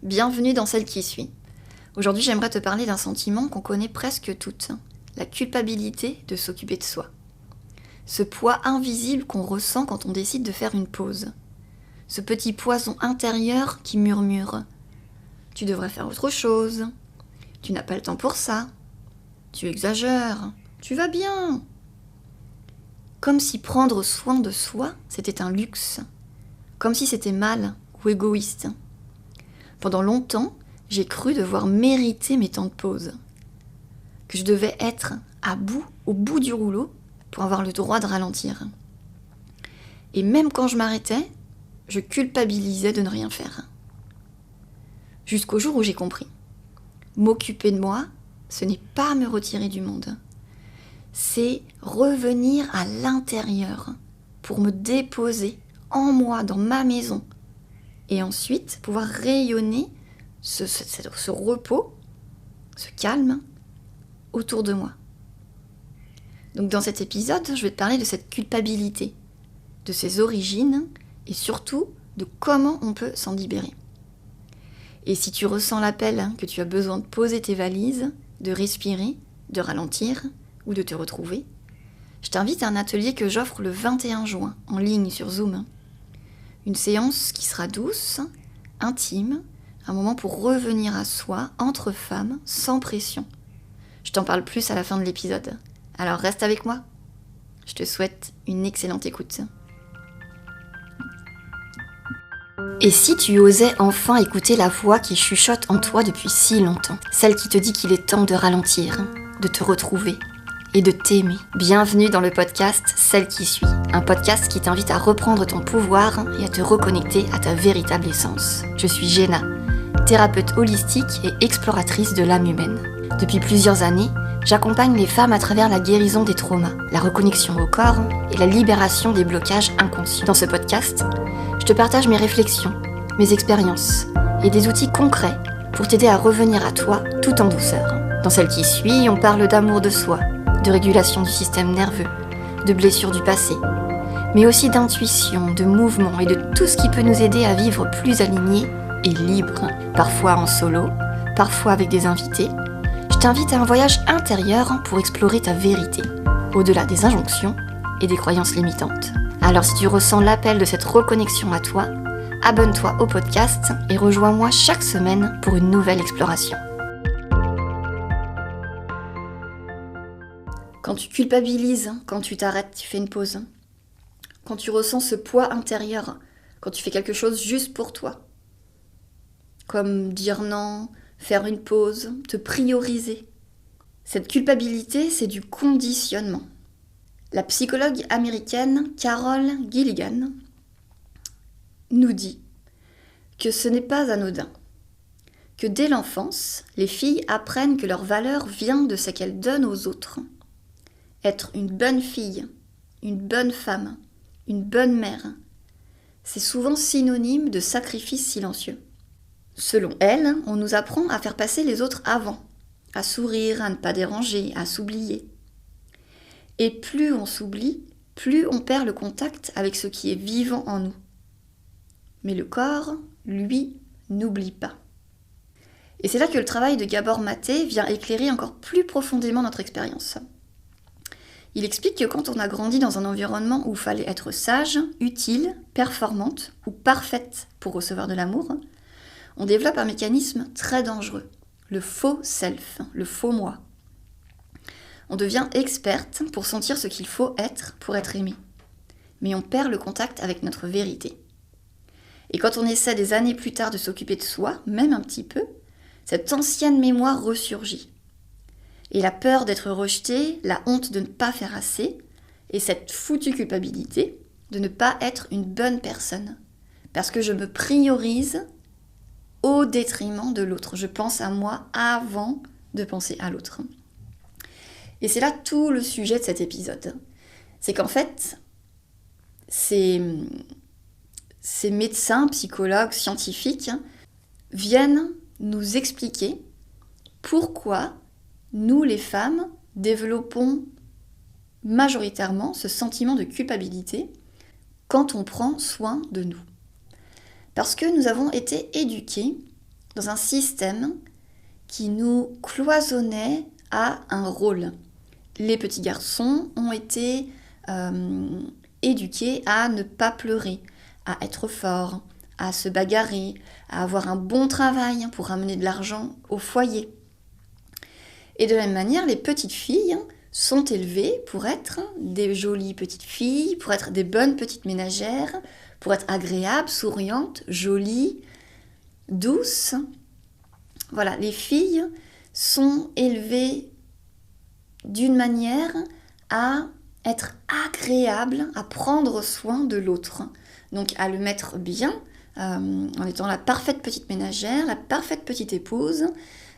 Bienvenue dans celle qui suit. Aujourd'hui, j'aimerais te parler d'un sentiment qu'on connaît presque toutes, la culpabilité de s'occuper de soi. Ce poids invisible qu'on ressent quand on décide de faire une pause. Ce petit poison intérieur qui murmure « Tu devrais faire autre chose. Tu n'as pas le temps pour ça. Tu exagères. Tu vas bien. » Comme si prendre soin de soi, c'était un luxe. Comme si c'était mal ou égoïste. Pendant longtemps, j'ai cru devoir mériter mes temps de pause. Que je devais être au bout du rouleau pour avoir le droit de ralentir. Et même quand je m'arrêtais, je culpabilisais de ne rien faire. Jusqu'au jour où j'ai compris. M'occuper de moi, ce n'est pas me retirer du monde. C'est revenir à l'intérieur pour me déposer en moi, dans ma maison. Et ensuite, pouvoir rayonner ce repos, ce calme autour de moi. Donc dans cet épisode, je vais te parler de cette culpabilité, de ses origines et surtout de comment on peut s'en libérer. Et si tu ressens l'appel que tu as besoin de poser tes valises, de respirer, de ralentir ou de te retrouver, je t'invite à un atelier que j'offre le 21 juin en ligne sur Zoom. Une séance qui sera douce, intime, un moment pour revenir à soi, entre femmes, sans pression. Je t'en parle plus à la fin de l'épisode. Alors reste avec moi. Je te souhaite une excellente écoute. Et si tu osais enfin écouter la voix qui chuchote en toi depuis si longtemps, celle qui te dit qu'il est temps de ralentir, de te retrouver et de t'aimer. Bienvenue dans le podcast Celle qui suit, un podcast qui t'invite à reprendre ton pouvoir et à te reconnecter à ta véritable essence. Je suis Jenna, thérapeute holistique et exploratrice de l'âme humaine. Depuis plusieurs années, j'accompagne les femmes à travers la guérison des traumas, la reconnexion au corps et la libération des blocages inconscients. Dans ce podcast, je te partage mes réflexions, mes expériences et des outils concrets pour t'aider à revenir à toi tout en douceur. Dans Celle qui suit, on parle d'amour de soi, de régulation du système nerveux, de blessures du passé, mais aussi d'intuition, de mouvement et de tout ce qui peut nous aider à vivre plus alignés et libres, parfois en solo, parfois avec des invités. Je t'invite à un voyage intérieur pour explorer ta vérité, au-delà des injonctions et des croyances limitantes. Alors si tu ressens l'appel de cette reconnexion à toi, abonne-toi au podcast et rejoins-moi chaque semaine pour une nouvelle exploration. Quand tu culpabilises, quand tu t'arrêtes, tu fais une pause. Quand tu ressens ce poids intérieur, quand tu fais quelque chose juste pour toi. Comme dire non, faire une pause, te prioriser. Cette culpabilité, c'est du conditionnement. La psychologue américaine Carol Gilligan nous dit que ce n'est pas anodin, que dès l'enfance, les filles apprennent que leur valeur vient de ce qu'elles donnent aux autres. Être une bonne fille, une bonne femme, une bonne mère, c'est souvent synonyme de sacrifice silencieux. Selon elle, on nous apprend à faire passer les autres avant, à sourire, à ne pas déranger, à s'oublier. Et plus on s'oublie, plus on perd le contact avec ce qui est vivant en nous. Mais le corps, lui, n'oublie pas. Et c'est là que le travail de Gabor Maté vient éclairer encore plus profondément notre expérience. Il explique que quand on a grandi dans un environnement où il fallait être sage, utile, performante ou parfaite pour recevoir de l'amour, on développe un mécanisme très dangereux, le faux self, le faux moi. On devient experte pour sentir ce qu'il faut être pour être aimé. Mais on perd le contact avec notre vérité. Et quand on essaie des années plus tard de s'occuper de soi, même un petit peu, cette ancienne mémoire ressurgit. Et la peur d'être rejeté, la honte de ne pas faire assez, et cette foutue culpabilité de ne pas être une bonne personne. Parce que je me priorise au détriment de l'autre. Je pense à moi avant de penser à l'autre. Et c'est là tout le sujet de cet épisode. C'est qu'en fait, ces médecins, psychologues, scientifiques viennent nous expliquer pourquoi nous, les femmes, développons majoritairement ce sentiment de culpabilité quand on prend soin de nous. Parce que nous avons été éduqués dans un système qui nous cloisonnait à un rôle. Les petits garçons ont été éduqués à ne pas pleurer, à être forts, à se bagarrer, à avoir un bon travail pour ramener de l'argent au foyer. Et de la même manière, les petites filles sont élevées pour être des jolies petites filles, pour être des bonnes petites ménagères, pour être agréables, souriantes, jolies, douces. Voilà, les filles sont élevées d'une manière à être agréables, à prendre soin de l'autre. Donc à le mettre bien, en étant la parfaite petite ménagère, la parfaite petite épouse,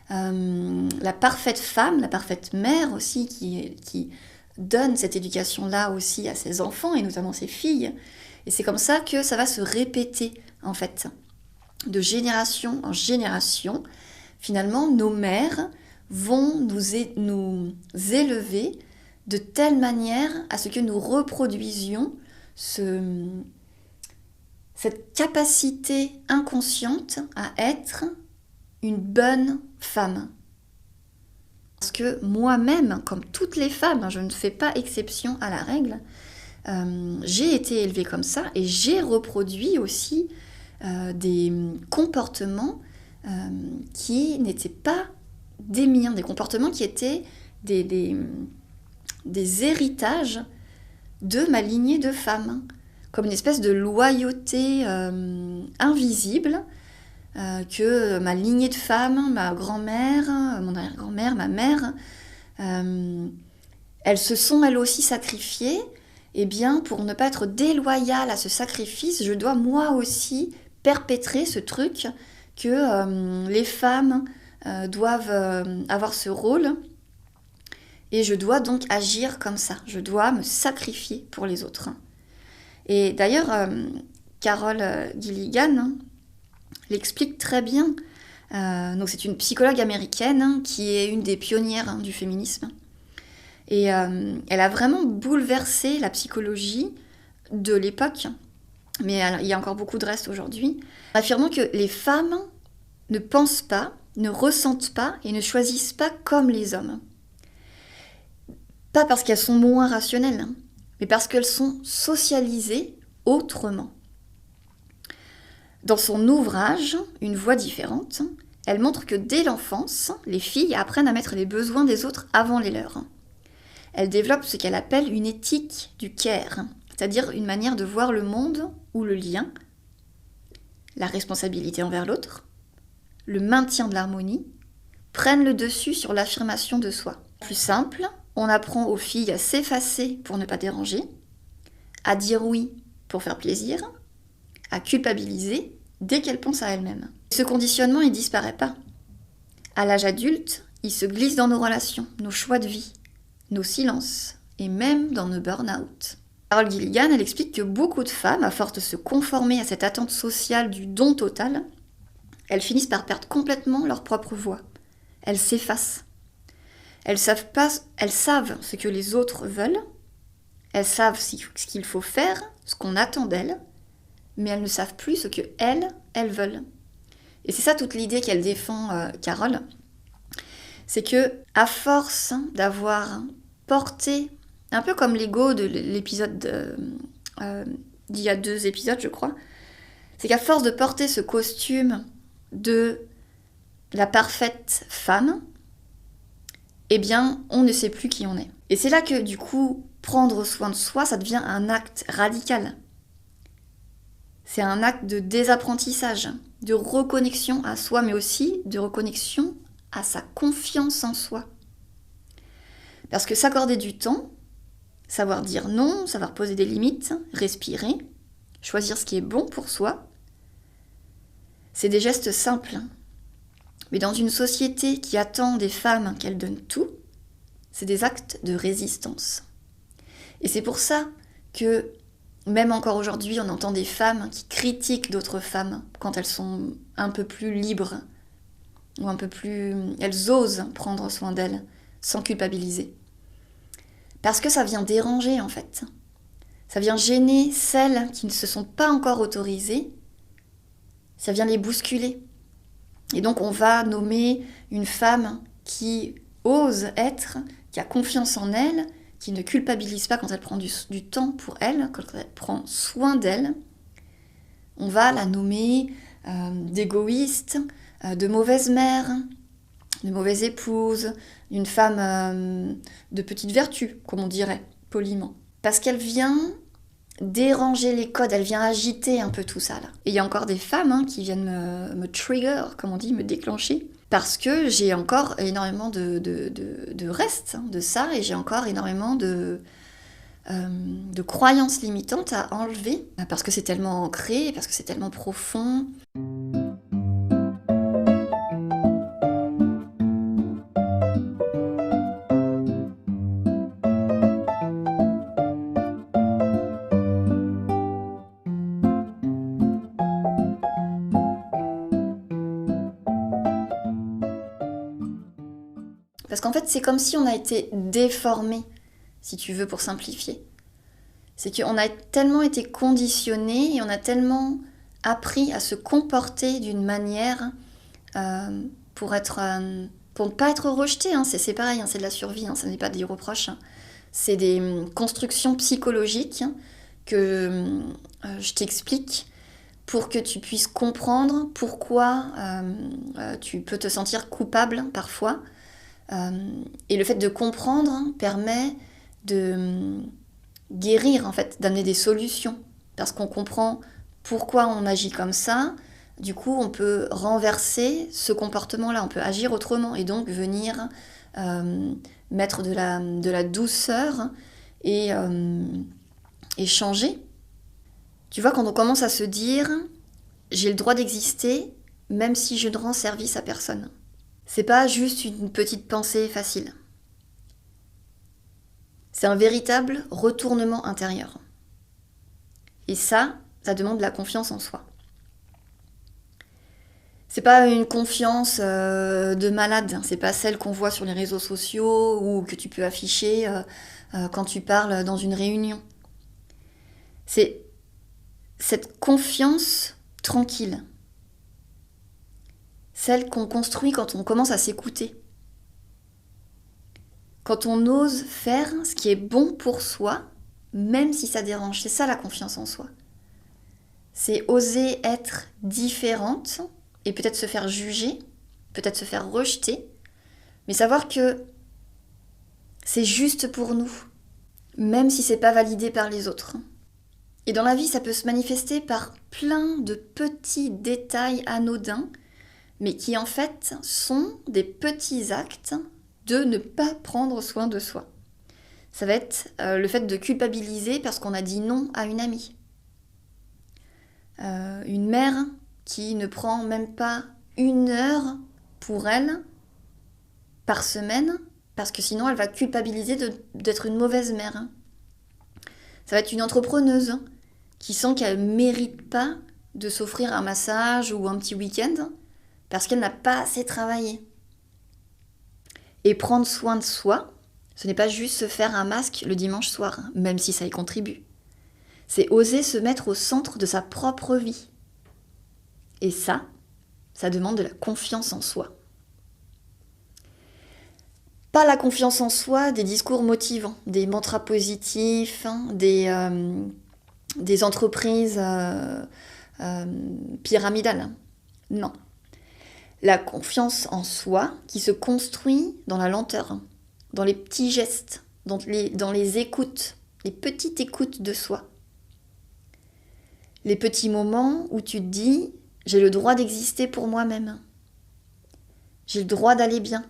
la parfaite femme, la parfaite mère aussi, qui donne cette éducation-là aussi à ses enfants, et notamment ses filles. Et c'est comme ça que ça va se répéter, en fait. De génération en génération, finalement, nos mères vont nous élever de telle manière à ce que nous reproduisions cette capacité inconsciente à être une bonne femme. Parce que moi-même, comme toutes les femmes, je ne fais pas exception à la règle, j'ai été élevée comme ça et j'ai reproduit aussi des comportements qui n'étaient pas des miens, des comportements qui étaient des héritages de ma lignée de femmes, comme une espèce de loyauté invisible que ma lignée de femmes, ma grand-mère, mon arrière-grand-mère, ma mère, elles se sont elles aussi sacrifiées. Et bien, pour ne pas être déloyale à ce sacrifice, je dois moi aussi perpétrer ce truc que les femmes doivent avoir ce rôle. Et je dois donc agir comme ça. Je dois me sacrifier pour les autres. Et d'ailleurs, Carol Gilligan l'explique très bien. Donc c'est une psychologue américaine qui est une des pionnières du féminisme. Et elle a vraiment bouleversé la psychologie de l'époque. Mais il y a encore beaucoup de reste aujourd'hui. Affirmant que les femmes ne pensent pas, ne ressentent pas et ne choisissent pas comme les hommes. Pas parce qu'elles sont moins rationnelles, mais parce qu'elles sont socialisées autrement. Dans son ouvrage, Une voix différente, elle montre que dès l'enfance, les filles apprennent à mettre les besoins des autres avant les leurs. Elle développe ce qu'elle appelle une éthique du care, c'est-à-dire une manière de voir le monde ou le lien, la responsabilité envers l'autre, le maintien de l'harmonie, prennent le dessus sur l'affirmation de soi. Plus simple, on apprend aux filles à s'effacer pour ne pas déranger, à dire oui pour faire plaisir, à culpabiliser dès qu'elles pensent à elles-mêmes. Ce conditionnement, il disparaît pas. À l'âge adulte, il se glisse dans nos relations, nos choix de vie, nos silences et même dans nos burn-out. Carol Gilligan, elle explique que beaucoup de femmes, à force de se conformer à cette attente sociale du don total, elles finissent par perdre complètement leur propre voix. Elles s'effacent. Elles savent ce que les autres veulent, elles savent ce qu'il faut faire, ce qu'on attend d'elles, mais elles ne savent plus ce que elles veulent. Et c'est ça toute l'idée qu'elle défend, Carole, c'est que à force d'avoir porté, un peu comme l'ego de l'épisode d'il y a 2 épisodes, je crois, c'est qu'à force de porter ce costume de la parfaite femme, eh bien, on ne sait plus qui on est. Et c'est là que, du coup, prendre soin de soi, ça devient un acte radical. C'est un acte de désapprentissage, de reconnexion à soi, mais aussi de reconnexion à sa confiance en soi. Parce que s'accorder du temps, savoir dire non, savoir poser des limites, respirer, choisir ce qui est bon pour soi, c'est des gestes simples. Mais dans une société qui attend des femmes qu'elles donnent tout, c'est des actes de résistance. Et c'est pour ça que, même encore aujourd'hui, on entend des femmes qui critiquent d'autres femmes quand elles sont un peu plus libres, ou un peu plus... elles osent prendre soin d'elles, sans culpabiliser. Parce que ça vient déranger, en fait. Ça vient gêner celles qui ne se sont pas encore autorisées. Ça vient les bousculer. Et donc on va nommer une femme qui ose être, qui a confiance en elle, qui ne culpabilise pas quand elle prend du temps pour elle, quand elle prend soin d'elle. On va la nommer d'égoïste, de mauvaise mère, de mauvaise épouse, une femme de petite vertu, comme on dirait, poliment. Parce qu'elle vient déranger les codes, elle vient agiter un peu tout ça là. Et il y a encore des femmes qui viennent me trigger, comme on dit, me déclencher, parce que j'ai encore énormément de restes de ça, et j'ai encore énormément de croyances limitantes à enlever, parce que c'est tellement ancré, parce que c'est tellement profond. Parce qu'en fait, c'est comme si on a été déformé, si tu veux, pour simplifier. C'est qu'on a tellement été conditionné et on a tellement appris à se comporter d'une manière pour ne pas être rejeté. C'est pareil, c'est de la survie, ça n'est pas des reproches. C'est des constructions psychologiques que je t'explique pour que tu puisses comprendre pourquoi tu peux te sentir coupable parfois. Et le fait de comprendre permet de guérir, en fait, d'amener des solutions. Parce qu'on comprend pourquoi on agit comme ça, du coup on peut renverser ce comportement-là, on peut agir autrement et donc venir mettre de la douceur et changer. Tu vois, quand on commence à se dire « j'ai le droit d'exister même si je ne rends service à personne », c'est pas juste une petite pensée facile. C'est un véritable retournement intérieur. Et ça demande de la confiance en soi. C'est pas une confiance de malade, c'est pas celle qu'on voit sur les réseaux sociaux ou que tu peux afficher quand tu parles dans une réunion. C'est cette confiance tranquille. Celle qu'on construit quand on commence à s'écouter. Quand on ose faire ce qui est bon pour soi, même si ça dérange. C'est ça la confiance en soi. C'est oser être différente et peut-être se faire juger, peut-être se faire rejeter, mais savoir que c'est juste pour nous, même si c'est pas validé par les autres. Et dans la vie, ça peut se manifester par plein de petits détails anodins, mais qui en fait sont des petits actes de ne pas prendre soin de soi. Ça va être le fait de culpabiliser parce qu'on a dit non à une amie. Une mère qui ne prend même pas 1 heure pour elle par semaine, parce que sinon elle va culpabiliser d'être une mauvaise mère. Ça va être une entrepreneuse qui sent qu'elle ne mérite pas de s'offrir un massage ou un petit week-end parce qu'elle n'a pas assez travaillé. Et prendre soin de soi, ce n'est pas juste se faire un masque le dimanche soir, même si ça y contribue. C'est oser se mettre au centre de sa propre vie. Et ça demande de la confiance en soi. Pas la confiance en soi des discours motivants, des mantras positifs, des entreprises pyramidales. Non. La confiance en soi qui se construit dans la lenteur, dans les petits gestes, dans les écoutes, les petites écoutes de soi. Les petits moments où tu te dis « j'ai le droit d'exister pour moi-même. J'ai le droit d'aller bien. »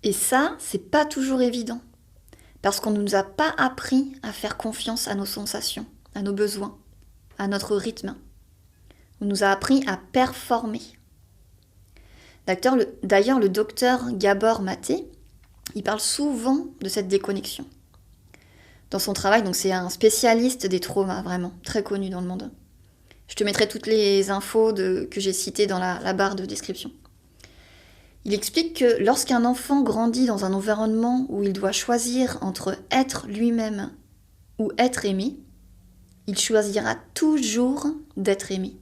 Et ça, c'est pas toujours évident, parce qu'on ne nous a pas appris à faire confiance à nos sensations, à nos besoins, à notre rythme. On nous a appris à performer. D'ailleurs, le docteur Gabor Maté, il parle souvent de cette déconnexion. Dans son travail, donc c'est un spécialiste des traumas, vraiment, très connu dans le monde. Je te mettrai toutes les infos que j'ai citées dans la barre de description. Il explique que lorsqu'un enfant grandit dans un environnement où il doit choisir entre être lui-même ou être aimé, il choisira toujours d'être aimé.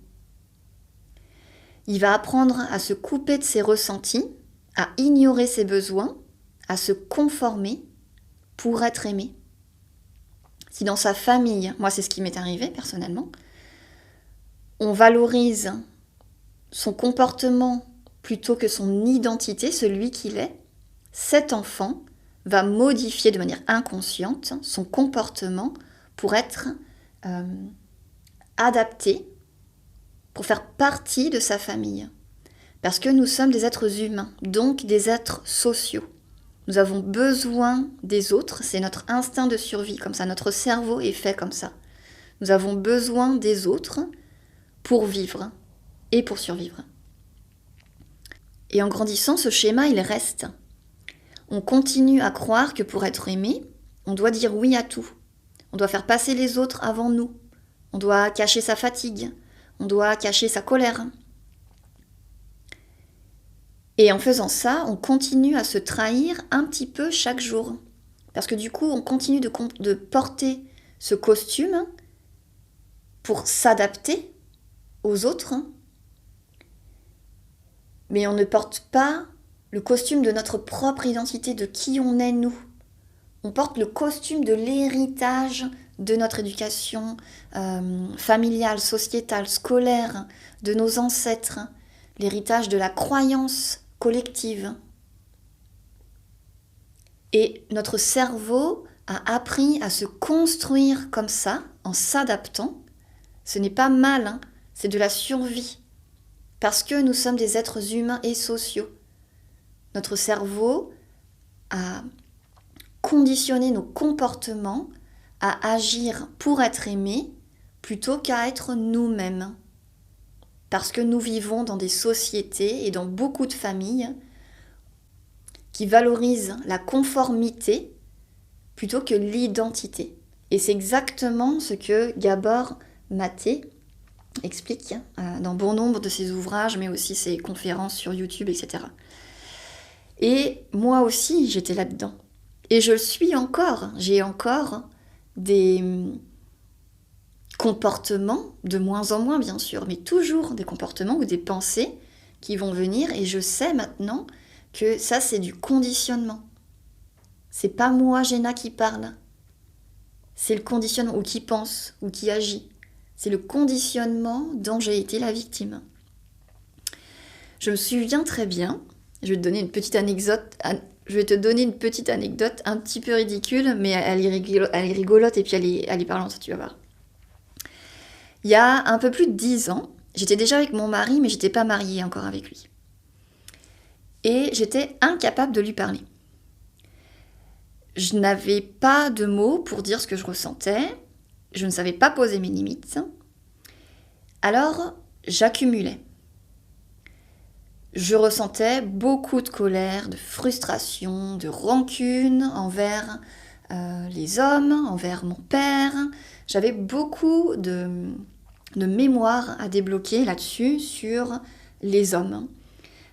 Il va apprendre à se couper de ses ressentis, à ignorer ses besoins, à se conformer pour être aimé. Si dans sa famille, moi c'est ce qui m'est arrivé personnellement, on valorise son comportement plutôt que son identité, celui qu'il est, cet enfant va modifier de manière inconsciente son comportement pour être adapté, pour faire partie de sa famille. Parce que nous sommes des êtres humains, donc des êtres sociaux. Nous avons besoin des autres, c'est notre instinct de survie, comme ça, notre cerveau est fait comme ça. Nous avons besoin des autres pour vivre et pour survivre. Et en grandissant, ce schéma, il reste. On continue à croire que pour être aimé, on doit dire oui à tout. On doit faire passer les autres avant nous. On doit cacher sa fatigue. On doit cacher sa colère. Et en faisant ça, on continue à se trahir un petit peu chaque jour. Parce que du coup, on continue de porter ce costume pour s'adapter aux autres. Mais on ne porte pas le costume de notre propre identité, de qui on est nous. On porte le costume de l'héritage de notre éducation familiale, sociétale, scolaire, de nos ancêtres, l'héritage de la croyance collective. Et notre cerveau a appris à se construire comme ça, en s'adaptant. Ce n'est pas mal, hein, c'est de la survie. Parce que nous sommes des êtres humains et sociaux. Notre cerveau a conditionné nos comportements à agir pour être aimés plutôt qu'à être nous-mêmes. Parce que nous vivons dans des sociétés et dans beaucoup de familles qui valorisent la conformité plutôt que l'identité. Et c'est exactement ce que Gabor Maté explique dans bon nombre de ses ouvrages, mais aussi ses conférences sur YouTube, etc. Et moi aussi, j'étais là-dedans. Et je le suis encore. J'ai encore des comportements, de moins en moins bien sûr, mais toujours des comportements ou des pensées qui vont venir, et je sais maintenant que ça c'est du conditionnement. C'est pas moi, Jenna, qui parle. C'est le conditionnement, ou qui pense, ou qui agit. C'est le conditionnement dont j'ai été la victime. Je me souviens très bien, je vais te donner une petite anecdote un petit peu ridicule, mais elle est rigolote et puis elle est parlante, tu vas voir. Il y a un peu plus de 10 ans, j'étais déjà avec mon mari, mais j'étais pas mariée encore avec lui. Et j'étais incapable de lui parler. Je n'avais pas de mots pour dire ce que je ressentais, je ne savais pas poser mes limites. Alors, j'accumulais. Je ressentais beaucoup de colère, de frustration, de rancune envers les hommes, envers mon père. J'avais beaucoup de mémoire à débloquer là-dessus sur les hommes.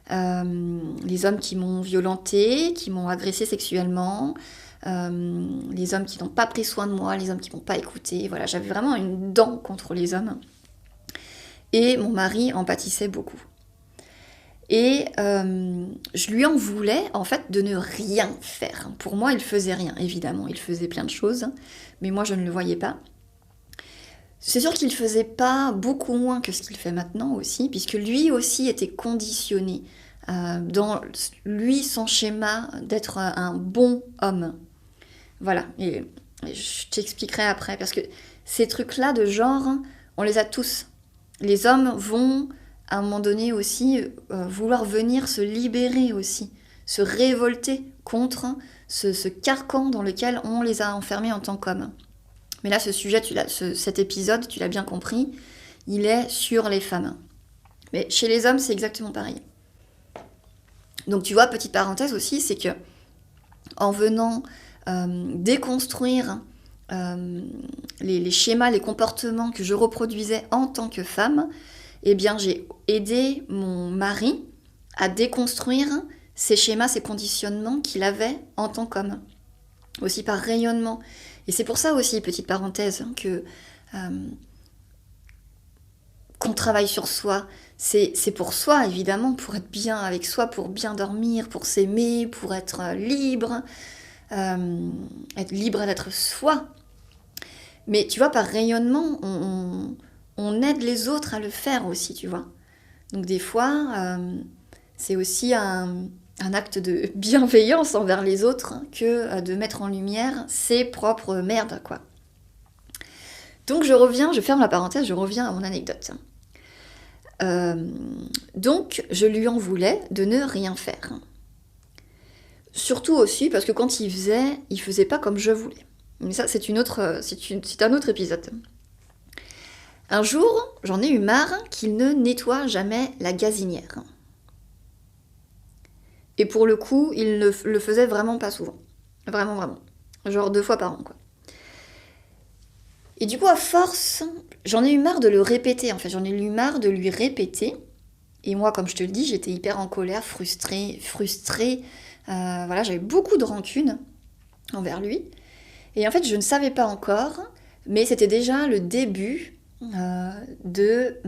Les hommes qui m'ont violentée, qui m'ont agressée sexuellement, les hommes qui n'ont pas pris soin de moi, les hommes qui ne m'ont pas écouté. Voilà, j'avais vraiment une dent contre les hommes. Et mon mari en pâtissait beaucoup. Et je lui en voulais, en fait, de ne rien faire. Pour moi, il faisait rien, évidemment. Il faisait plein de choses, mais moi, je ne le voyais pas. C'est sûr qu'il faisait pas beaucoup moins que ce qu'il fait maintenant aussi, puisque lui aussi était conditionné dans lui, son schéma d'être un bon homme. Voilà, et je t'expliquerai après, parce que ces trucs-là de genre, on les a tous. Les hommes vont, à un moment donné aussi, vouloir venir se libérer aussi, se révolter contre ce carcan dans lequel on les a enfermés en tant qu'hommes. Mais là, ce sujet, cet épisode, tu l'as bien compris, il est sur les femmes. Mais chez les hommes, c'est exactement pareil. Donc tu vois, petite parenthèse aussi, c'est que en venant déconstruire les schémas, les comportements que je reproduisais en tant que femme, eh bien j'ai aidé mon mari à déconstruire ces schémas, ces conditionnements qu'il avait en tant qu'homme, aussi par rayonnement. Et c'est pour ça aussi, petite parenthèse, que qu'on travaille sur soi. C'est pour soi, évidemment, pour être bien avec soi, pour bien dormir, pour s'aimer, pour être libre d'être soi. Mais tu vois, par rayonnement, on aide les autres à le faire aussi, tu vois. Donc des fois, c'est aussi un acte de bienveillance envers les autres que de mettre en lumière ses propres merdes, quoi. Donc je ferme la parenthèse, je reviens à mon anecdote. Donc je lui en voulais de ne rien faire. Surtout aussi parce que quand il faisait pas comme je voulais. Mais ça, c'est un autre épisode. Un jour, j'en ai eu marre qu'il ne nettoie jamais la gazinière. Et pour le coup, il ne le faisait vraiment pas souvent. Vraiment, vraiment. Genre 2 fois par an, quoi. Et du coup, à force, j'en ai eu marre de le répéter, en fait. J'en ai eu marre de lui répéter. Et moi, comme je te le dis, j'étais hyper en colère, frustrée. Voilà, j'avais beaucoup de rancune envers lui. Et en fait, je ne savais pas encore, mais c'était déjà le début de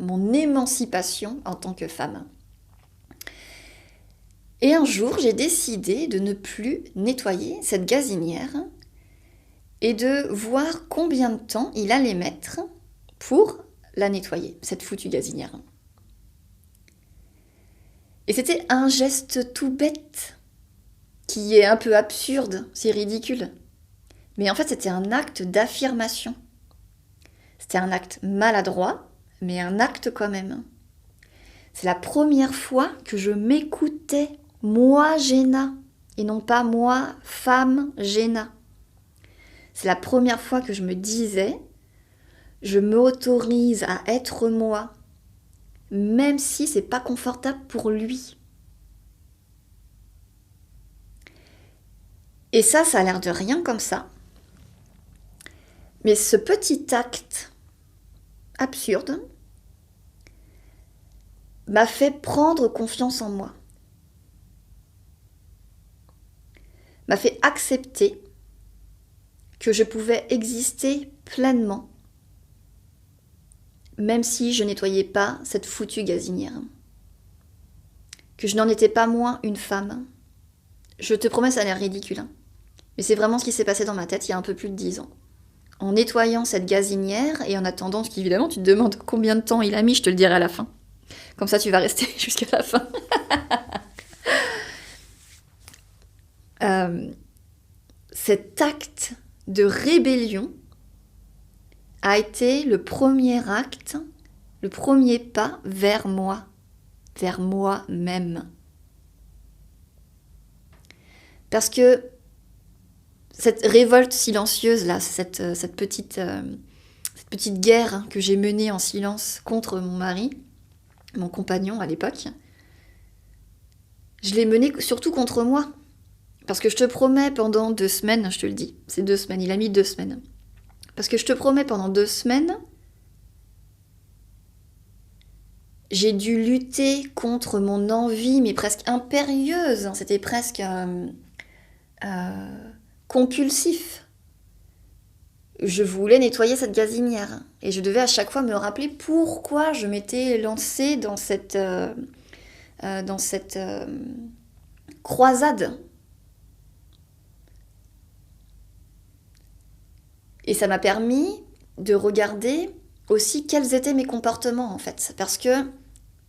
mon émancipation en tant que femme. Et un jour, j'ai décidé de ne plus nettoyer cette gazinière et de voir combien de temps il allait mettre pour la nettoyer, cette foutue gazinière. Et c'était un geste tout bête, qui est un peu absurde, c'est ridicule. Mais en fait, c'était un acte d'affirmation. C'était un acte maladroit, mais un acte quand même. C'est la première fois que je m'écoutais, moi, Géna, et non pas moi, femme, Géna. C'est la première fois que je me disais, je m'autorise à être moi, même si c'est pas confortable pour lui. Et ça a l'air de rien comme ça. Mais ce petit acte absurde m'a fait prendre confiance en moi. M'a fait accepter que je pouvais exister pleinement, même si je nettoyais pas cette foutue gazinière. Que je n'en étais pas moins une femme. Je te promets, ça a l'air ridicule. Hein. Mais c'est vraiment ce qui s'est passé dans ma tête il y a un peu plus de 10 ans. En nettoyant cette gazinière et en attendant, parce qu'évidemment, tu te demandes combien de temps il a mis, je te le dirai à la fin. Comme ça, tu vas rester jusqu'à la fin. Cet acte de rébellion a été le premier acte, le premier pas vers moi-même. Parce que cette révolte silencieuse, là, cette petite guerre que j'ai menée en silence contre mon mari, mon compagnon à l'époque, je l'ai menée surtout contre moi. Parce que je te promets pendant 2 semaines, je te le dis, c'est 2 semaines, il a mis 2 semaines. Parce que je te promets pendant 2 semaines, j'ai dû lutter contre mon envie, mais presque impérieuse, c'était presque compulsif. Je voulais nettoyer cette gazinière et je devais à chaque fois me rappeler pourquoi je m'étais lancée dans cette croisade. Et ça m'a permis de regarder aussi quels étaient mes comportements en fait, parce que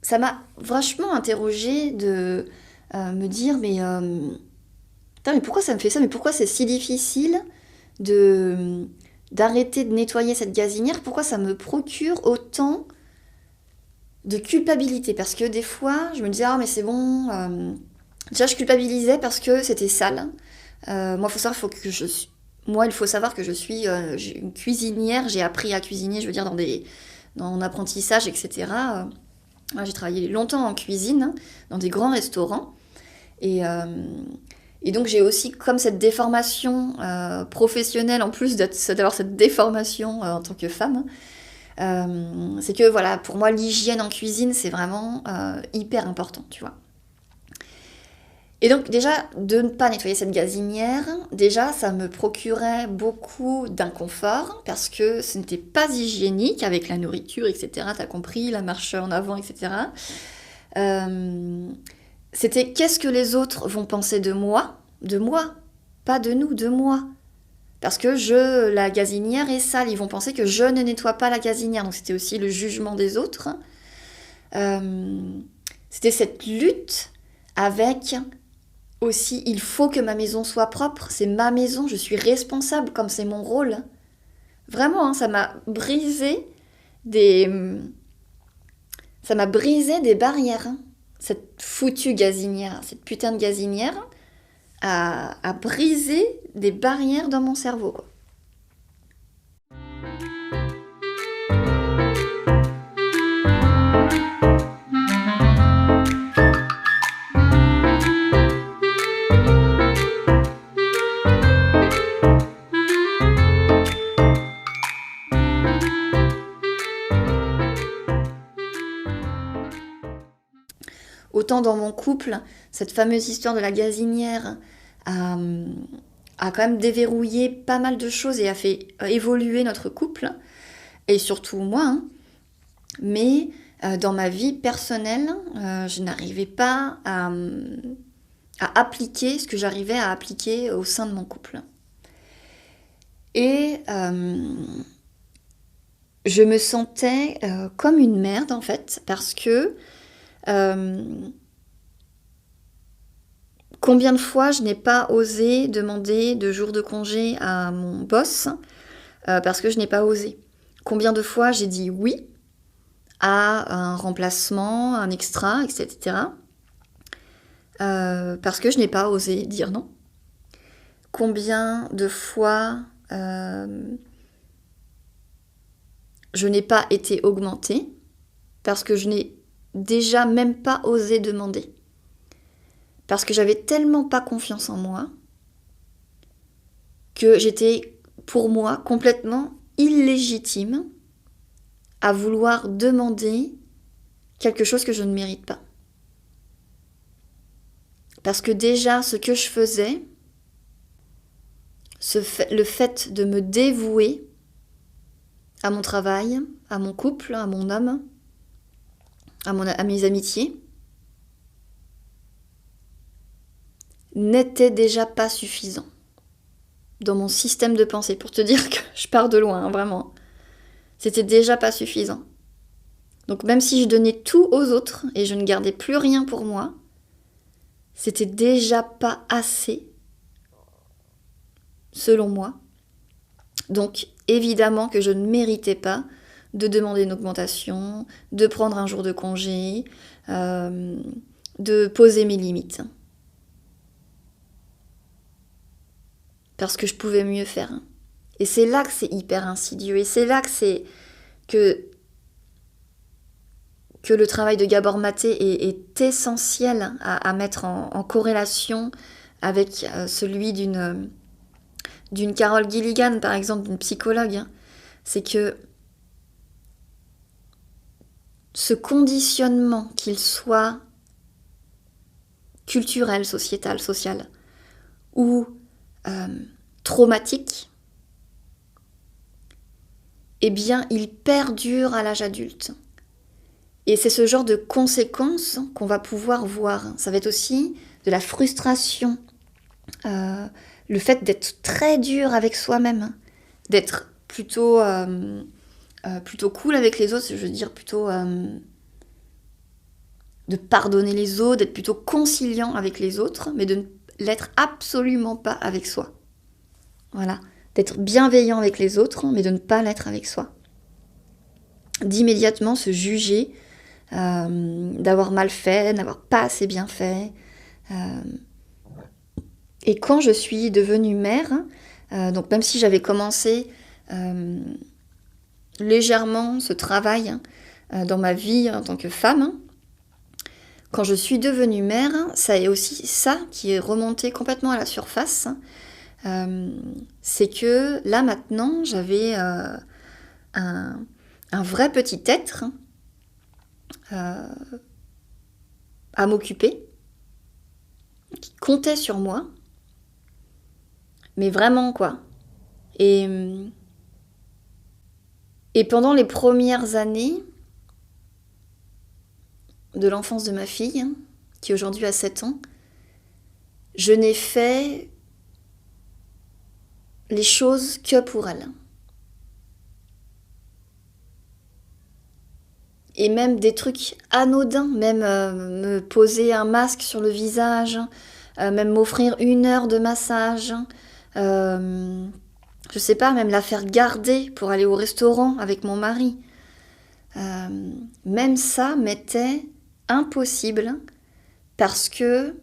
ça m'a vachement interrogée de me dire mais pourquoi ça me fait ça, mais pourquoi c'est si difficile d'arrêter de nettoyer cette gazinière, pourquoi ça me procure autant de culpabilité, parce que des fois je me disais ah mais c'est bon, déjà je culpabilisais parce que c'était sale. Moi il faut savoir que je suis une cuisinière, j'ai appris à cuisiner, je veux dire dans mon apprentissage, etc. J'ai travaillé longtemps en cuisine, dans des grands restaurants, et donc j'ai aussi comme cette déformation professionnelle, en plus d'avoir cette déformation en tant que femme, c'est que voilà, pour moi l'hygiène en cuisine c'est vraiment hyper important, tu vois. Et donc déjà, de ne pas nettoyer cette gazinière, déjà, ça me procurait beaucoup d'inconfort parce que ce n'était pas hygiénique avec la nourriture, etc. T'as compris, la marche en avant, etc. Euh, C'était qu'est-ce que les autres vont penser de moi, pas de nous, de moi. Parce que la gazinière est sale, ils vont penser que je ne nettoie pas la gazinière. Donc c'était aussi le jugement des autres. Euh, C'était cette lutte avec aussi, il faut que ma maison soit propre, c'est ma maison, je suis responsable comme c'est mon rôle. Vraiment, hein, des, ça m'a brisé des barrières. Hein. Cette foutue gazinière, cette putain de gazinière a brisé des barrières dans mon cerveau, quoi. Autant dans mon couple, cette fameuse histoire de la gazinière a, a quand même déverrouillé pas mal de choses et a fait évoluer notre couple, et surtout moi. Hein. Mais dans ma vie personnelle, je n'arrivais pas à appliquer ce que j'arrivais à appliquer au sein de mon couple. Et je me sentais comme une merde en fait, parce que combien de fois je n'ai pas osé demander de jours de congé à mon boss parce que je n'ai pas osé. Combien de fois j'ai dit oui à un remplacement, un extra, etc. Parce que je n'ai pas osé dire non. Combien de fois je n'ai pas été augmentée parce que je n'ai déjà même pas osé demander. Parce que j'avais tellement pas confiance en moi que j'étais, pour moi, complètement illégitime à vouloir demander quelque chose que je ne mérite pas. Parce que déjà, ce que je faisais, le fait de me dévouer à mon travail, à mon couple, à mon homme, à mes amitiés, n'était déjà pas suffisant dans mon système de pensée, pour te dire que je pars de loin, hein, vraiment. C'était déjà pas suffisant. Donc même si je donnais tout aux autres et je ne gardais plus rien pour moi, c'était déjà pas assez, selon moi. Donc évidemment que je ne méritais pas de demander une augmentation, de prendre un jour de congé, de poser mes limites. Parce que je pouvais mieux faire. Et c'est là que c'est hyper insidieux. Et c'est là que le travail de Gabor Maté est essentiel à mettre en corrélation avec celui d'une Carole Gilligan, par exemple, d'une psychologue. C'est que ce conditionnement, qu'il soit culturel, sociétal, social, ou traumatique, eh bien, il perdure à l'âge adulte. Et c'est ce genre de conséquences qu'on va pouvoir voir. Ça va être aussi de la frustration, le fait d'être très dur avec soi-même, d'être plutôt cool avec les autres, je veux dire plutôt de pardonner les autres, d'être plutôt conciliant avec les autres, mais de ne l'être absolument pas avec soi. Voilà, d'être bienveillant avec les autres, mais de ne pas l'être avec soi. D'immédiatement se juger, d'avoir mal fait, d'avoir pas assez bien fait. Et quand je suis devenue mère, donc même si j'avais commencé légèrement ce travail dans ma vie en tant que femme, quand je suis devenue mère, ça est aussi ça qui est remonté complètement à la surface. C'est que là maintenant, j'avais un vrai petit être à m'occuper, qui comptait sur moi. Mais vraiment, quoi. Et pendant les premières années de l'enfance de ma fille, qui aujourd'hui a 7 ans, je n'ai fait les choses que pour elle. Et même des trucs anodins, même me poser un masque sur le visage, même m'offrir 1 heure de massage, je sais pas, même la faire garder pour aller au restaurant avec mon mari. Même ça m'était impossible parce que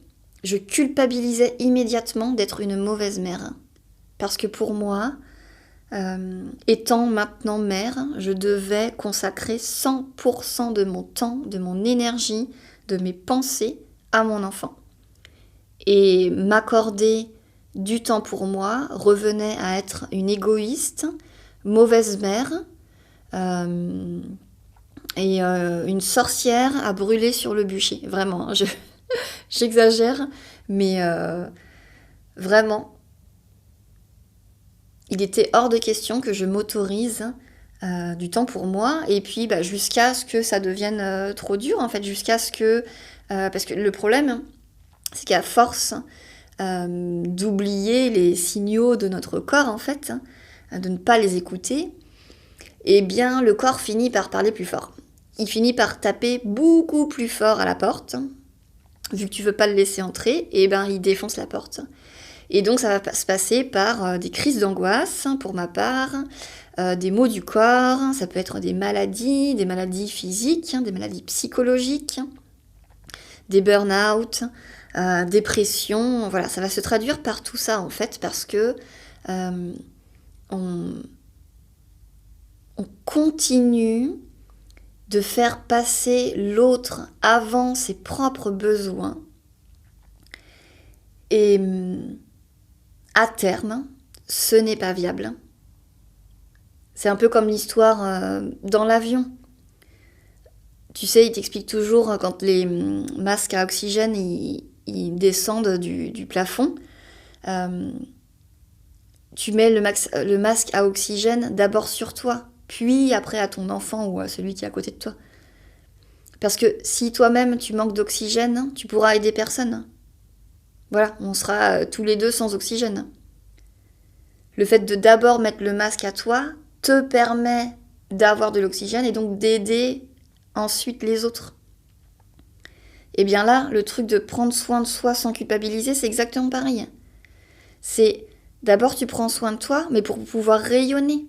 je culpabilisais immédiatement d'être une mauvaise mère. Parce que pour moi, étant maintenant mère, je devais consacrer 100% de mon temps, de mon énergie, de mes pensées à mon enfant. Et m'accorder du temps pour moi revenait à être une égoïste, mauvaise mère, et une sorcière à brûler sur le bûcher. Vraiment, j'exagère, mais vraiment, il était hors de question que je m'autorise du temps pour moi, et puis jusqu'à ce que ça devienne trop dur, en fait, jusqu'à ce que... parce que le problème, c'est qu'à force d'oublier les signaux de notre corps, en fait, de ne pas les écouter, eh bien, le corps finit par parler plus fort. Il finit par taper beaucoup plus fort à la porte. Vu que tu veux pas le laisser entrer, et il défonce la porte. Et donc, ça va se passer par des crises d'angoisse, pour ma part, des maux du corps, ça peut être des maladies physiques, des maladies psychologiques, des burn-out, dépression, voilà, ça va se traduire par tout ça, en fait, parce que on continue de faire passer l'autre avant ses propres besoins. Et à terme, ce n'est pas viable. C'est un peu comme l'histoire dans l'avion. Tu sais, il t'explique toujours quand les masques à oxygène ils descendent du plafond. Tu mets le masque à oxygène d'abord sur toi, puis après à ton enfant ou à celui qui est à côté de toi. Parce que si toi-même tu manques d'oxygène, tu pourras aider personne. Voilà, on sera tous les deux sans oxygène. Le fait de d'abord mettre le masque à toi te permet d'avoir de l'oxygène et donc d'aider ensuite les autres. Et bien là, le truc de prendre soin de soi sans culpabiliser, c'est exactement pareil. C'est d'abord tu prends soin de toi, mais pour pouvoir rayonner.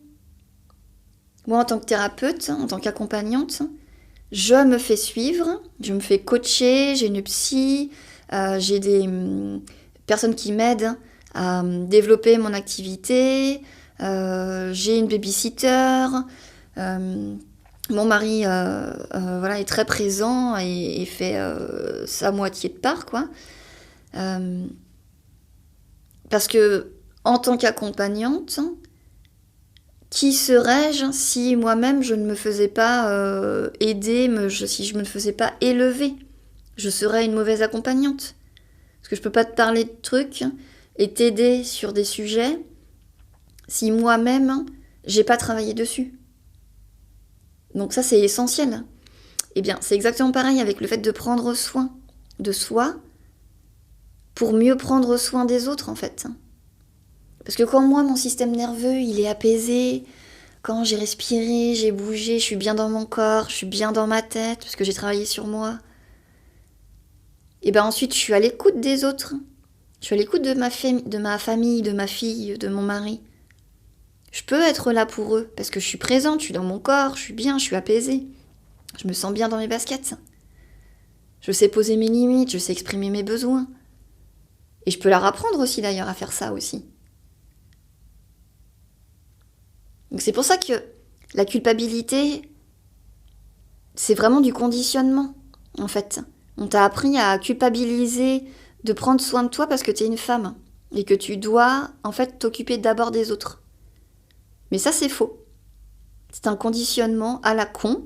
Moi, en tant que thérapeute, en tant qu'accompagnante, je me fais suivre, je me fais coacher, j'ai une psy, j'ai des personnes qui m'aident à développer mon activité, j'ai une babysitter, mon mari est très présent et fait sa moitié de part, quoi. Parce que en tant qu'accompagnante, qui serais-je si moi-même je ne me faisais pas aider, si je ne me faisais pas élever? Je serais une mauvaise accompagnante. Parce que je peux pas te parler de trucs et t'aider sur des sujets si moi-même j'ai pas travaillé dessus. Donc ça, c'est essentiel. Eh bien, c'est exactement pareil avec le fait de prendre soin de soi pour mieux prendre soin des autres, en fait. Parce que quand moi, mon système nerveux, il est apaisé, quand j'ai respiré, j'ai bougé, je suis bien dans mon corps, je suis bien dans ma tête, parce que j'ai travaillé sur moi, et bien ensuite, je suis à l'écoute des autres. Je suis à l'écoute de ma famille, de ma fille, de mon mari. Je peux être là pour eux, parce que je suis présente, je suis dans mon corps, je suis bien, je suis apaisée. Je me sens bien dans mes baskets. Je sais poser mes limites, je sais exprimer mes besoins. Et je peux leur apprendre aussi d'ailleurs à faire ça aussi. Donc c'est pour ça que la culpabilité, c'est vraiment du conditionnement, en fait. On t'a appris à culpabiliser de prendre soin de toi parce que t'es une femme et que tu dois, en fait, t'occuper d'abord des autres. Mais ça, c'est faux. C'est un conditionnement à la con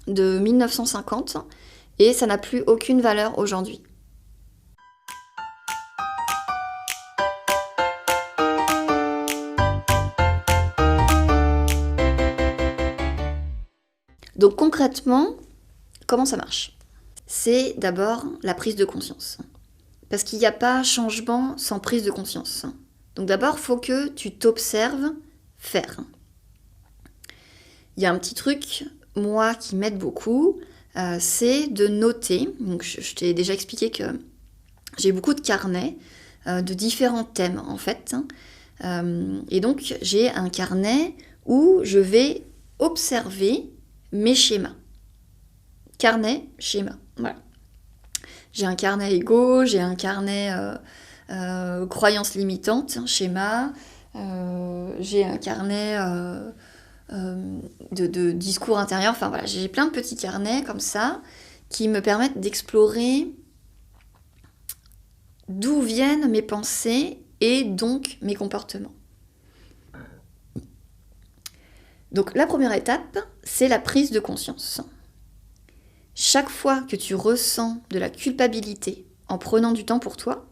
de 1950 et ça n'a plus aucune valeur aujourd'hui. Donc concrètement, comment ça marche? C'est d'abord la prise de conscience. Parce qu'il n'y a pas changement sans prise de conscience. Donc d'abord, il faut que tu t'observes faire. Il y a un petit truc, moi, qui m'aide beaucoup, c'est de noter. Donc je t'ai déjà expliqué que j'ai beaucoup de carnets de différents thèmes, en fait. Et donc, j'ai un carnet où je vais observer mes schémas. Carnet, schéma, voilà. J'ai un carnet ego, j'ai un carnet croyances limitantes, schéma. J'ai un carnet de discours intérieur. Enfin voilà, j'ai plein de petits carnets comme ça qui me permettent d'explorer d'où viennent mes pensées et donc mes comportements. Donc la première étape, c'est la prise de conscience. Chaque fois que tu ressens de la culpabilité en prenant du temps pour toi,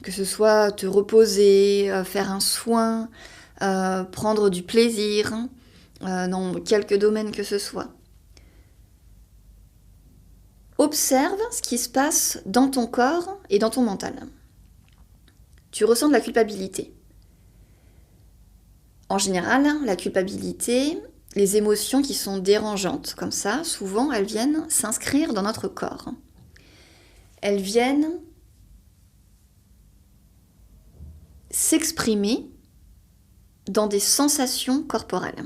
que ce soit te reposer, faire un soin, prendre du plaisir, dans quelques domaines que ce soit, observe ce qui se passe dans ton corps et dans ton mental. Tu ressens de la culpabilité. En général, la culpabilité, les émotions qui sont dérangeantes comme ça, souvent elles viennent s'inscrire dans notre corps. Elles viennent s'exprimer dans des sensations corporelles,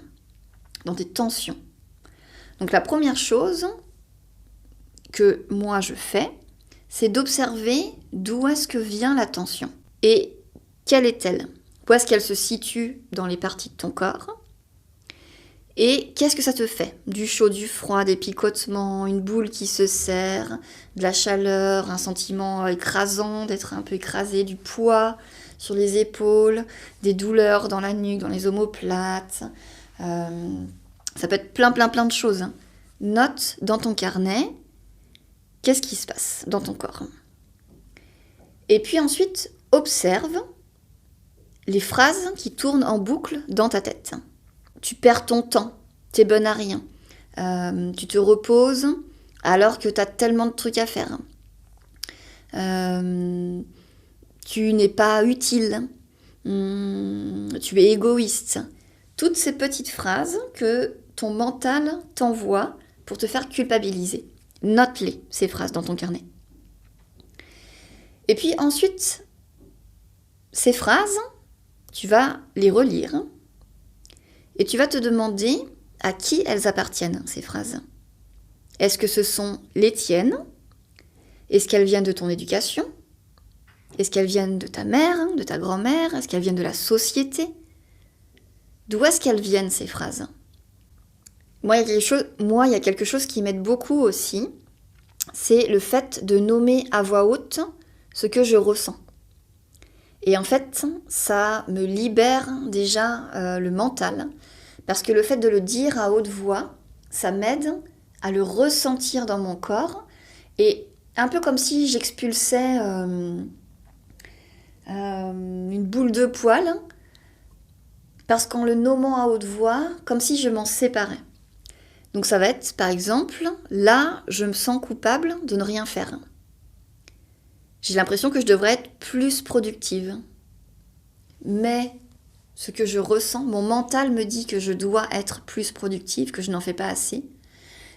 dans des tensions. Donc la première chose que moi je fais, c'est d'observer d'où est-ce que vient la tension et quelle est-elle, où est-ce qu'elle se situe dans les parties de ton corps et qu'est-ce que ça te fait, du chaud, du froid, des picotements, une boule qui se serre, de la chaleur, un sentiment écrasant, d'être un peu écrasé, du poids sur les épaules, des douleurs dans la nuque, dans les omoplates, ça peut être plein de choses. Note dans ton carnet qu'est-ce qui se passe dans ton corps. Et puis ensuite, observe les phrases qui tournent en boucle dans ta tête. Tu perds ton temps, t'es bonne à rien. Tu te reposes alors que t'as tellement de trucs à faire. Tu n'es pas utile. Tu es égoïste. Toutes ces petites phrases que ton mental t'envoie pour te faire culpabiliser. Note-les, ces phrases, dans ton carnet. Et puis ensuite, ces phrases, tu vas les relire et tu vas te demander à qui elles appartiennent, ces phrases. Est-ce que ce sont les tiennes? Est-ce qu'elles viennent de ton éducation? Est-ce qu'elles viennent de ta mère, de ta grand-mère? Est-ce qu'elles viennent de la société? D'où est-ce qu'elles viennent, ces phrases? Moi, il y a quelque chose qui m'aide beaucoup aussi, c'est le fait de nommer à voix haute ce que je ressens. Et en fait, ça me libère déjà le mental, parce que le fait de le dire à haute voix, ça m'aide à le ressentir dans mon corps, et un peu comme si j'expulsais une boule de poil, parce qu'en le nommant à haute voix, comme si je m'en séparais. Donc ça va être, par exemple, là, je me sens coupable de ne rien faire. J'ai l'impression que je devrais être plus productive. Mais ce que je ressens, mon mental me dit que je dois être plus productive, que je n'en fais pas assez.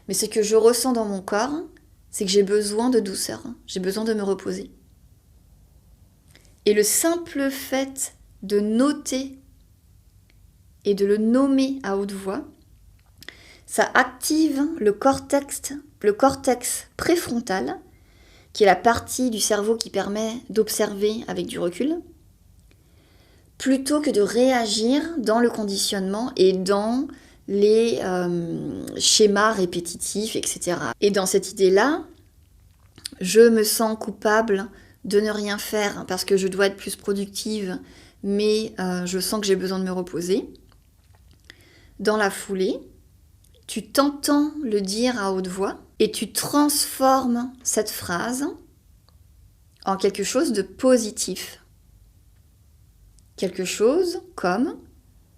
Mais ce que je ressens dans mon corps, c'est que j'ai besoin de douceur, j'ai besoin de me reposer. Et le simple fait de noter et de le nommer à haute voix, ça active le cortex préfrontal, qui est la partie du cerveau qui permet d'observer avec du recul, plutôt que de réagir dans le conditionnement et dans les schémas répétitifs, etc. Et dans cette idée-là, je me sens coupable de ne rien faire parce que je dois être plus productive, mais je sens que j'ai besoin de me reposer. Dans la foulée, tu t'entends le dire à haute voix et tu transformes cette phrase en quelque chose de positif. Quelque chose comme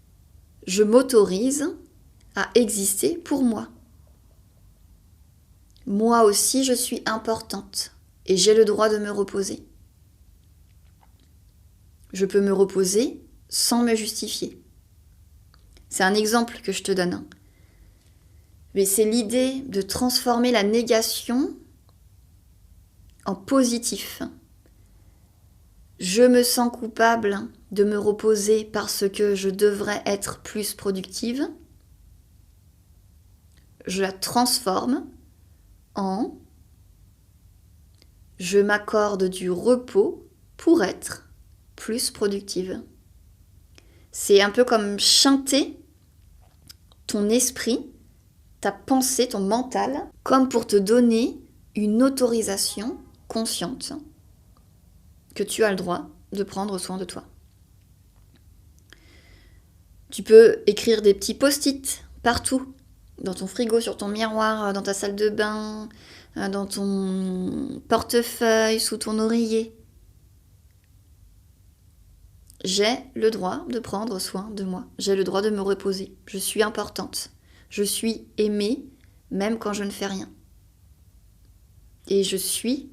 « je m'autorise à exister pour moi. Moi aussi, je suis importante et j'ai le droit de me reposer. Je peux me reposer sans me justifier. C'est un exemple que je te donne. Mais c'est l'idée de transformer la négation en positif. Je me sens coupable de me reposer parce que je devrais être plus productive. Je la transforme en je m'accorde du repos pour être plus productive. C'est un peu comme chanter ton esprit, ta pensée, ton mental, comme pour te donner une autorisation consciente que tu as le droit de prendre soin de toi. Tu peux écrire des petits post-it partout, dans ton frigo, sur ton miroir, dans ta salle de bain, dans ton portefeuille, sous ton oreiller. J'ai le droit de prendre soin de moi. J'ai le droit de me reposer. Je suis importante. Je suis aimée, même quand je ne fais rien. Et je suis,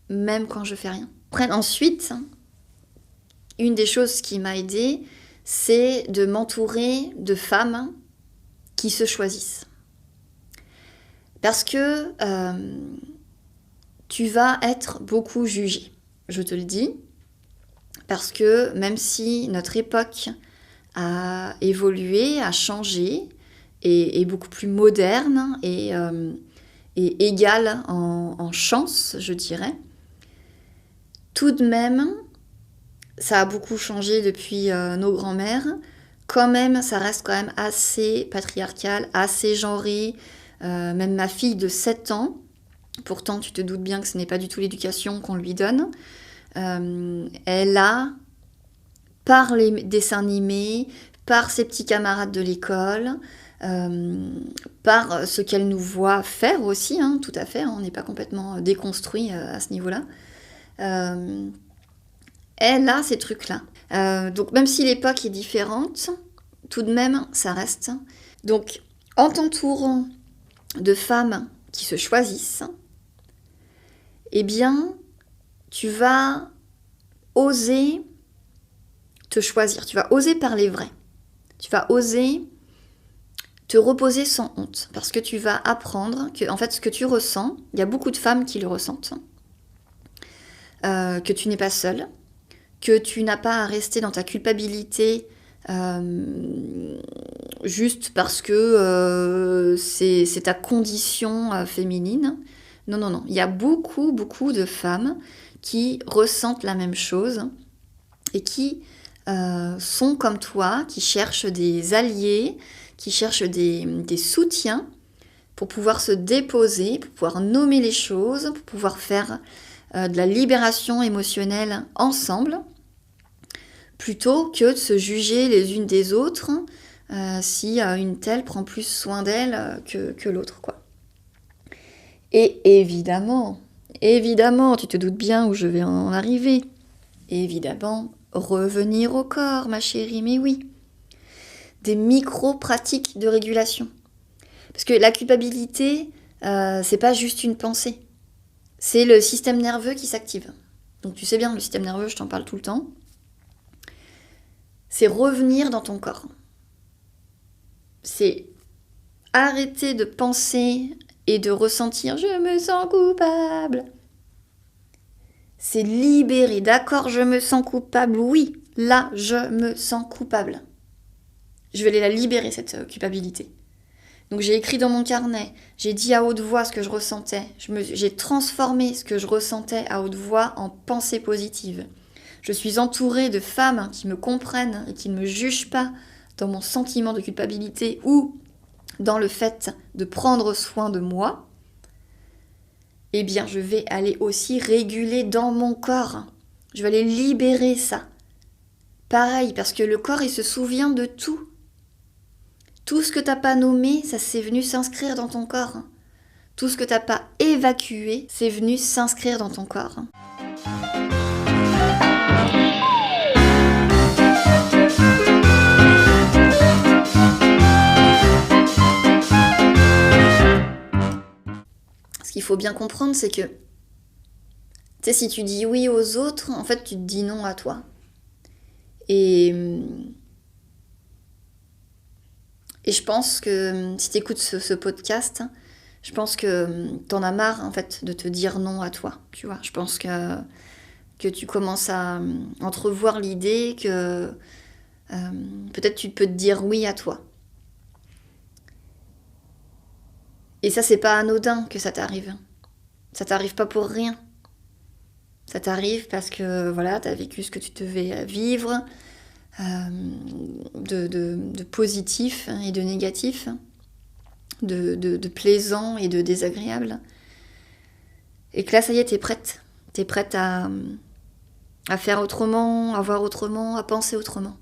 même quand je fais rien. Ensuite, une des choses qui m'a aidée, c'est de m'entourer de femmes qui se choisissent. Parce que tu vas être beaucoup jugée, je te le dis. Parce que même si notre époque a évolué, a changé, et est beaucoup plus moderne et égale en chance, je dirais, tout de même, ça a beaucoup changé depuis nos grands-mères. Quand même, ça reste quand même assez patriarcal, assez genré. Même ma fille de 7 ans, pourtant tu te doutes bien que ce n'est pas du tout l'éducation qu'on lui donne, elle a, par les dessins animés, par ses petits camarades de l'école, par ce qu'elle nous voit faire aussi, hein, tout à fait, on n'est pas complètement déconstruit à ce niveau-là. Elle a ces trucs-là. Donc même si l'époque est différente, tout de même, ça reste. Donc, en t'entourant de femmes qui se choisissent, eh bien, tu vas oser te choisir, tu vas oser parler vrai, tu vas oser te reposer sans honte, parce que tu vas apprendre que, en fait, ce que tu ressens, il y a beaucoup de femmes qui le ressentent, que tu n'es pas seule, que tu n'as pas à rester dans ta culpabilité juste parce que c'est ta condition féminine. Non, non, non. Il y a beaucoup, beaucoup de femmes qui ressentent la même chose et qui sont comme toi, qui cherchent des alliés, qui cherchent des soutiens pour pouvoir se déposer, pour pouvoir nommer les choses, pour pouvoir faire de la libération émotionnelle ensemble, plutôt que de se juger les unes des autres si une telle prend plus soin d'elle que l'autre, quoi. Et évidemment, tu te doutes bien où je vais en arriver. Évidemment, revenir au corps, ma chérie, mais oui. Des micro-pratiques de régulation. Parce que la culpabilité, c'est pas juste une pensée. C'est le système nerveux qui s'active. Donc tu sais bien, le système nerveux, je t'en parle tout le temps. C'est revenir dans ton corps. C'est arrêter de penser et de ressentir « je me sens coupable ». C'est libérer. D'accord, je me sens coupable. Oui, là, je me sens coupable. Je vais aller la libérer, cette culpabilité. Donc j'ai écrit dans mon carnet, j'ai dit à haute voix ce que je ressentais. J'ai transformé ce que je ressentais à haute voix en pensée positive. Je suis entourée de femmes qui me comprennent et qui ne me jugent pas dans mon sentiment de culpabilité ou dans le fait de prendre soin de moi. Eh bien, je vais aller aussi réguler dans mon corps. Je vais aller libérer ça. Pareil, parce que le corps, il se souvient de tout. Tout ce que t'as pas nommé, ça s'est venu s'inscrire dans ton corps. Tout ce que t'as pas évacué, c'est venu s'inscrire dans ton corps. Ce qu'il faut bien comprendre, c'est que, tu sais, si tu dis oui aux autres, en fait, tu te dis non à toi. Et je pense que si tu écoutes ce podcast, je pense que t'en as marre, en fait, de te dire non à toi, tu vois. Je pense que tu commences à entrevoir l'idée que peut-être tu peux te dire oui à toi. Et ça, c'est pas anodin que ça t'arrive. Ça t'arrive pas pour rien. Ça t'arrive parce que, voilà, t'as vécu ce que tu devais vivre, de positif et de négatif, de plaisant et de désagréable. Et que là, ça y est, t'es prête. T'es prête à faire autrement, à voir autrement, à penser autrement.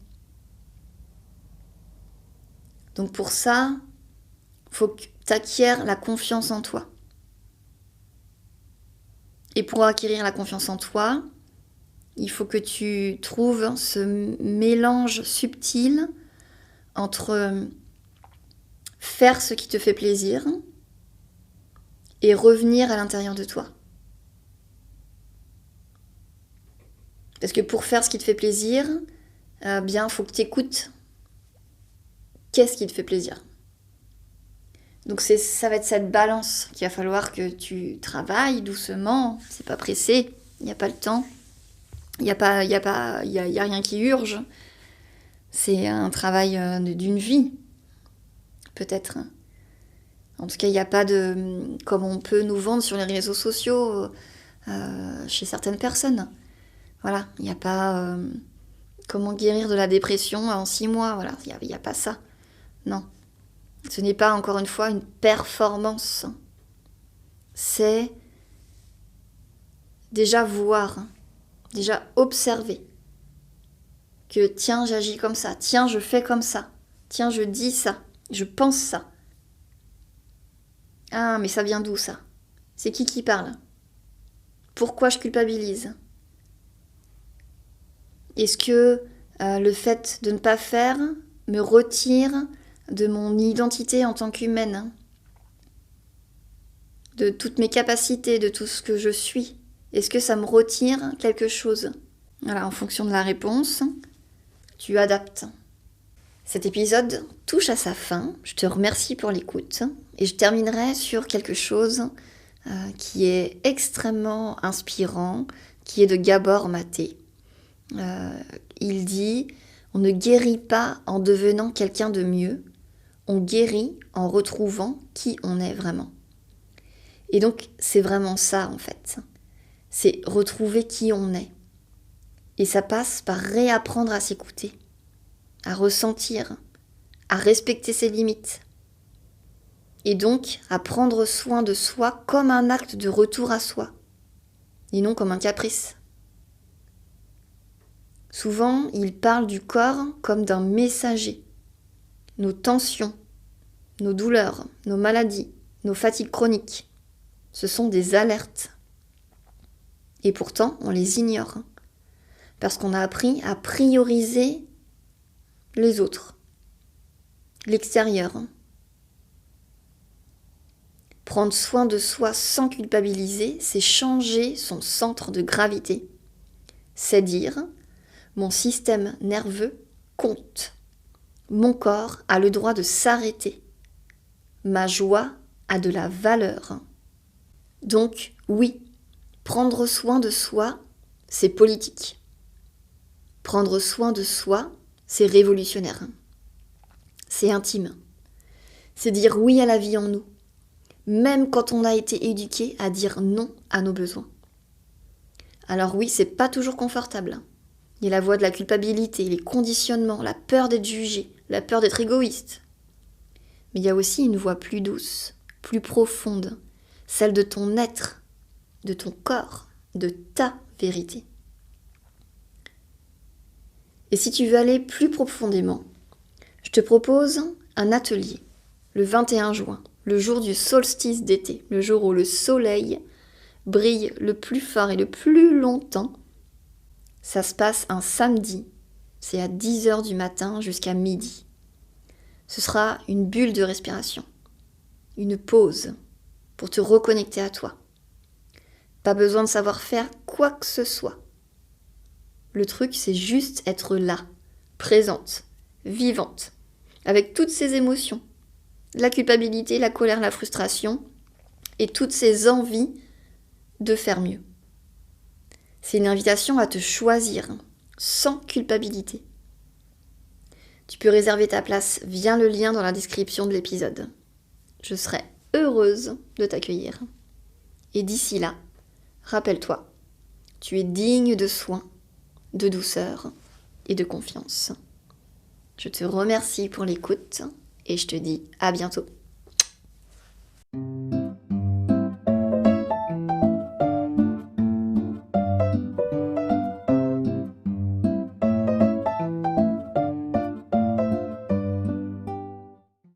Donc pour ça, faut que t'acquières la confiance en toi. Et pour acquérir la confiance en toi, il faut que tu trouves ce mélange subtil entre faire ce qui te fait plaisir et revenir à l'intérieur de toi. Parce que pour faire ce qui te fait plaisir, bien, faut que tu écoutes qu'est-ce qui te fait plaisir. Donc ça va être cette balance qu'il va falloir que tu travailles doucement. C'est pas pressé, il n'y a pas le temps, il y a rien qui urge. C'est un travail d'une vie, peut-être. En tout cas, il n'y a pas de, comme on peut nous vendre sur les réseaux sociaux, chez certaines personnes. Voilà, il n'y a pas comment guérir de la dépression en 6 mois. Voilà, il n'y a pas ça. Non. Ce n'est pas, encore une fois, une performance. C'est déjà voir, déjà observer que tiens, j'agis comme ça, tiens, je fais comme ça, tiens, je dis ça, je pense ça. Ah, mais ça vient d'où ça? C'est qui parle? Pourquoi je culpabilise? Est-ce que le fait de ne pas faire me retire de mon identité en tant qu'humaine, de toutes mes capacités, de tout ce que je suis? Est-ce que ça me retire quelque chose? Voilà, en fonction de la réponse, tu adaptes. Cet épisode touche à sa fin. Je te remercie pour l'écoute et je terminerai sur quelque chose qui est extrêmement inspirant, qui est de Gabor Maté. Il dit « On ne guérit pas en devenant quelqu'un de mieux, on guérit en retrouvant qui on est vraiment. » Et donc, c'est vraiment ça, en fait. C'est retrouver qui on est. Et ça passe par réapprendre à s'écouter, à ressentir, à respecter ses limites. Et donc, à prendre soin de soi comme un acte de retour à soi, et non comme un caprice. Souvent, il parle du corps comme d'un messager. Nos tensions, nos douleurs, nos maladies, nos fatigues chroniques, ce sont des alertes. Et pourtant, on les ignore. Parce qu'on a appris à prioriser les autres, l'extérieur. Prendre soin de soi sans culpabiliser, c'est changer son centre de gravité. C'est dire, mon système nerveux compte. Mon corps a le droit de s'arrêter. Ma joie a de la valeur. Donc, oui, prendre soin de soi, c'est politique. Prendre soin de soi, c'est révolutionnaire. C'est intime. C'est dire oui à la vie en nous, même quand on a été éduqué à dire non à nos besoins. Alors oui, c'est pas toujours confortable. Il y a la voix de la culpabilité, les conditionnements, la peur d'être jugé, la peur d'être égoïste. Mais il y a aussi une voix plus douce, plus profonde, celle de ton être, de ton corps, de ta vérité. Et si tu veux aller plus profondément, je te propose un atelier le 21 juin, le jour du solstice d'été, le jour où le soleil brille le plus fort et le plus longtemps. Ça se passe un samedi, c'est à 10h du matin jusqu'à midi. Ce sera une bulle de respiration, une pause pour te reconnecter à toi. Pas besoin de savoir faire quoi que ce soit. Le truc, c'est juste être là, présente, vivante, avec toutes ces émotions. La culpabilité, la colère, la frustration et toutes ces envies de faire mieux. C'est une invitation à te choisir, sans culpabilité. Tu peux réserver ta place via le lien dans la description de l'épisode. Je serai heureuse de t'accueillir. Et d'ici là, rappelle-toi, tu es digne de soins, de douceur et de confiance. Je te remercie pour l'écoute et je te dis à bientôt.